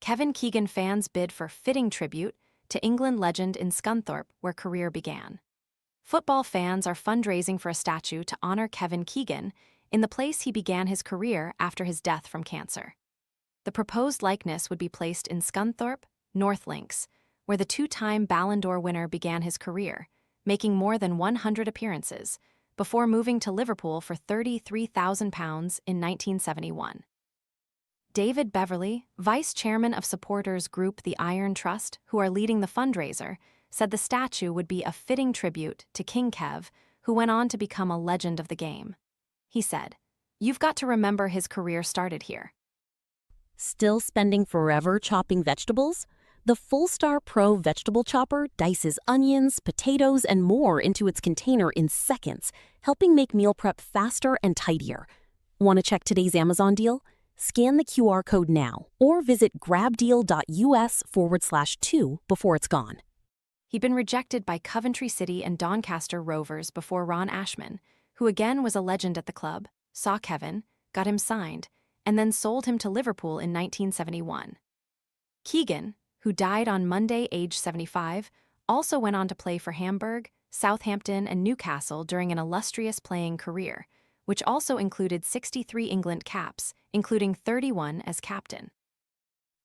Kevin Keegan fans bid for fitting tribute to England legend in Scunthorpe, where career began. Football fans are fundraising for a statue to honor Kevin Keegan in the place he began his career after his death from cancer. The proposed likeness would be placed in Scunthorpe, North Lincs, where the two-time Ballon d'Or winner began his career, making more than 100 appearances, before moving to Liverpool for £33,000 in 1971. David Beverley, vice chairman of supporters group The Iron Trust, who are leading the fundraiser, said the statue would be a fitting tribute to King Kev, who went on to become a legend of the game. He said, "You've got to remember his career started here." Still spending forever chopping vegetables? The Full-Star Pro vegetable chopper dices onions, potatoes, and more into its container in seconds, helping make meal prep faster and tidier. Want to check today's Amazon deal? Scan the QR code now or visit grabdeal.us/2 before it's gone. He'd been rejected by Coventry City and Doncaster Rovers before Ron Ashman, who again was a legend at the club, saw Kevin, got him signed, and then sold him to Liverpool in 1971. Keegan, who died on Monday aged 75, also went on to play for Hamburg, Southampton, and Newcastle during an illustrious playing career, which also included 63 England caps, including 31 as captain.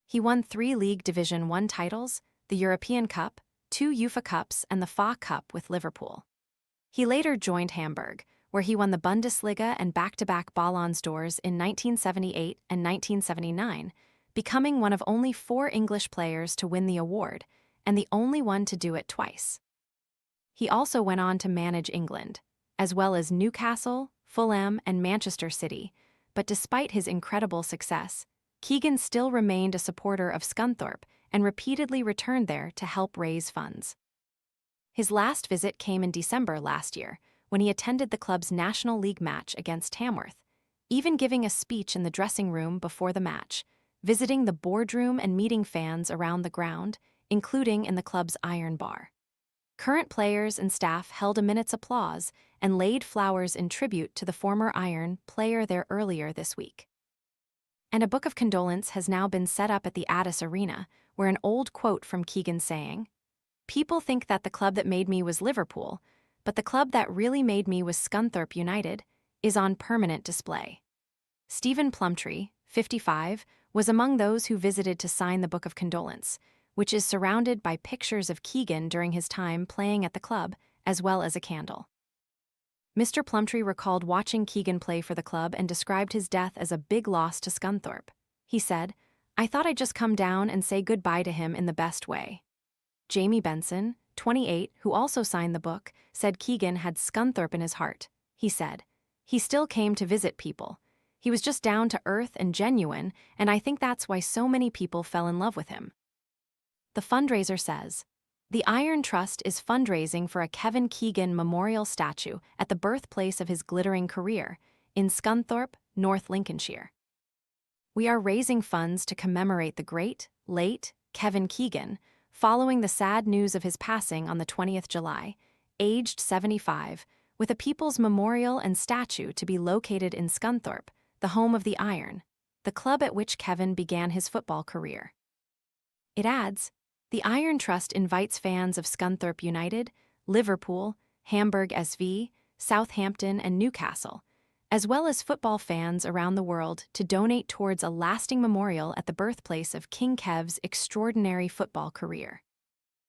He won 3 League Division 1 titles, the European Cup, 2 UEFA Cups, and the FA Cup with Liverpool. He later joined Hamburg, where he won the Bundesliga and back-to-back Ballons d'Ors in 1978 and 1979, becoming one of only 4 English players to win the award, and the only one to do it twice. He also went on to manage England, as well as Newcastle, Fulham, and Manchester City, but despite his incredible success, Keegan still remained a supporter of Scunthorpe and repeatedly returned there to help raise funds. His last visit came in December last year, when he attended the club's National League match against Tamworth, even giving a speech in the dressing room before the match, visiting the boardroom and meeting fans around the ground, including in the club's Iron Bar. Current players and staff held a minute's applause and laid flowers in tribute to the former Iron player there earlier this week. And a book of condolence has now been set up at the Addis Arena, where an old quote from Keegan saying, "People think that the club that made me was Liverpool, but the club that really made me was Scunthorpe United," is on permanent display. Stephen Plumtree, 55, was among those who visited to sign the book of condolence, which is surrounded by pictures of Keegan during his time playing at the club, as well as a candle. Mr. Plumtree recalled watching Keegan play for the club and described his death as a big loss to Scunthorpe. He said, "I thought I'd just come down and say goodbye to him in the best way." Jamie Benson, 28, who also signed the book, said Keegan had Scunthorpe in his heart. He said, "He still came to visit people. He was just down to earth and genuine, and I think that's why so many people fell in love with him." The fundraiser says, "The Iron Trust is fundraising for a Kevin Keegan memorial statue at the birthplace of his glittering career, in Scunthorpe, North Lincolnshire. We are raising funds to commemorate the great, late Kevin Keegan, following the sad news of his passing on the 20th July, aged 75, with a People's Memorial and statue to be located in Scunthorpe, the home of the Iron, the club at which Kevin began his football career." It adds, "The Iron Trust invites fans of Scunthorpe United, Liverpool, Hamburg SV, Southampton, and Newcastle, as well as football fans around the world to donate towards a lasting memorial at the birthplace of King Kev's extraordinary football career."